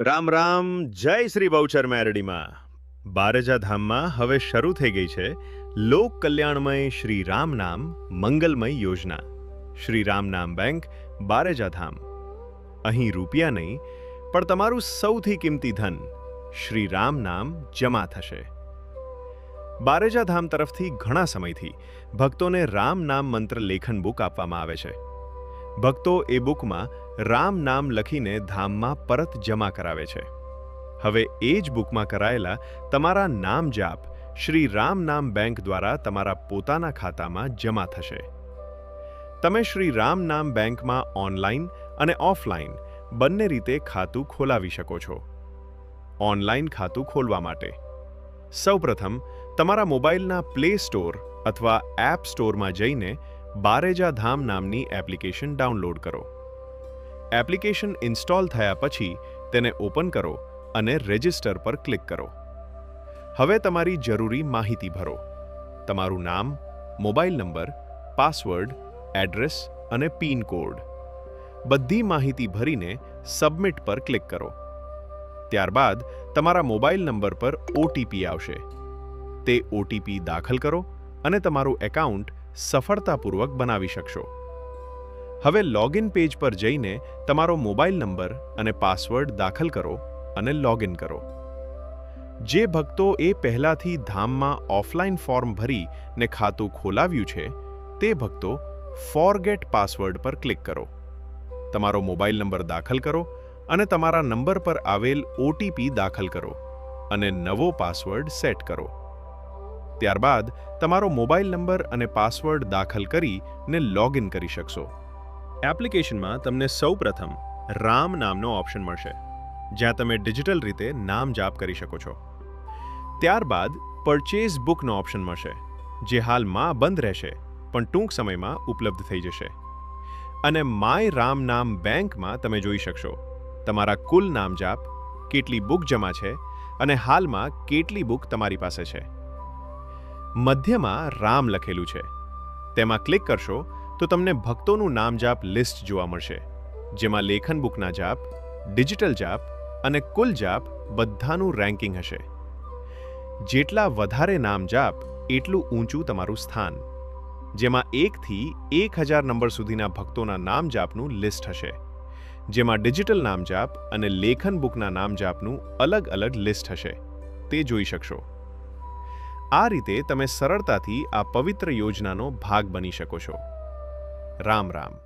રામ રામ. જય શ્રી બહુચર મેરડીમાં. બારજા ધામમાં હવે શરૂ થઈ ગઈ છે લોક કલ્યાણમય શ્રી રામ નામ મંગલમય યોજના. શ્રી રામ નામ બેંક, બારેજા ધામ. અહીં રૂપિયા નહીં, પણ તમારું સૌથી કિંમતી ધન શ્રી રામ નામ જમા થશે. બારેજા ધામ તરફથી ઘણા સમયથી ભક્તોને રામ નામ મંત્ર લેખન બુક આપવામાં આવે છે. ભક્તો એ બુકમાં રામ નામ લખીને ધામમાં પરત જમા કરાવે છે. હવે એ જ બુકમાં કરાયેલા તમારા નામ જાપ શ્રી રામ નામ બેંક દ્વારા તમારા પોતાના ખાતામાં જમા થશે. તમે શ્રી રામ નામ બેંકમાં ઓનલાઈન અને ઓફલાઈન બંને રીતે ખાતું ખોલાવી શકો છો. ઓનલાઈન ખાતું ખોલવા માટે સૌપ્રથમ તમારા મોબાઈલના પ્લે સ્ટોર અથવા એપ સ્ટોરમાં જઈને બારેજા ધામ નામની એપ્લિકેશન ડાઉનલોડ કરો. એપ્લિકેશન ઇન્સ્ટોલ થયા પછી તેને ઓપન કરો અને રજિસ્ટર પર ક્લિક કરો. હવે તમારી જરૂરી માહિતી ભરો. તમારું નામ, મોબાઈલ નંબર, પાસવર્ડ, એડ્રેસ અને પિન કોડ. બધી માહિતી ભરીને સબમિટ પર ક્લિક કરો. ત્યારબાદ તમારા મોબાઈલ નંબર પર ઓટીપી આવશે. તે ઓટીપી દાખલ કરો અને તમારું એકાઉન્ટ સફળતાપૂર્વક બનાવી શકશો. હવે લોગિન પેજ પર જઈને તમારો મોબાઈલ નંબર અને પાસવર્ડ દાખલ કરો અને લોગિન કરો. જે ભક્તો એ પહેલાથી ધામમાં ઓફલાઈન ફોર્મ ભરીને ખાતું ખોલાવ્યું છે તે ભક્તો ફોરગેટ પાસવર્ડ પર ક્લિક કરો. તમારો મોબાઈલ નંબર દાખલ કરો અને તમારા નંબર પર આવેલ ઓટીપી દાખલ કરો અને નવો પાસવર્ડ સેટ કરો. ત્યારબાદ તમારો મોબાઈલ નંબર અને પાસવર્ડ દાખલ કરીને લોગિન કરી શકશો. એપ્લિકેશનમાં તમને સૌપ્રથમ રામ નામનો ઓપ્શન મળશે, જ્યાં તમે ડિજિટલ રીતે નામ જાપ કરી શકો છો. ત્યારબાદ પરચેઝ બુકનો ઓપ્શન મળશે, જે હાલમાં બંધ રહેશે પણ ટૂંક સમયમાં ઉપલબ્ધ થઈ જશે. અને માય રામ નામ બેંકમાં તમે જોઈ શકશો તમારા કુલ નામ જાપ, કેટલી બુક જમા છે અને હાલમાં કેટલી બુક તમારી પાસે છે. મધ્યમાં રામ લખેલું છે, તેમાં ક્લિક કરશો તો તમને ભક્તોનું નામ જાપ લિસ્ટ જોવા મળશે, જેમાં લેખન બુકના જાપ, ડિજિટલ જાપ અને કુલ જાપ બધાનું રેન્કિંગ હશે. જેટલા વધારે નામ જાપ એટલું ઊંચું તમારું સ્થાન, જેમાં 1 થી 1000 નંબર સુધીના ભક્તોના નામ જાપનું લિસ્ટ હશે, જેમાં ડિજિટલ નામ જાપ અને લેખન બુકના નામ જાપનું અલગ અલગ લિસ્ટ હશે. તે જોઈ શકશો. આ રીતે તમે સરળતાથી આ પવિત્ર યોજનાનો ભાગ બની શકો છો. રામ રામ.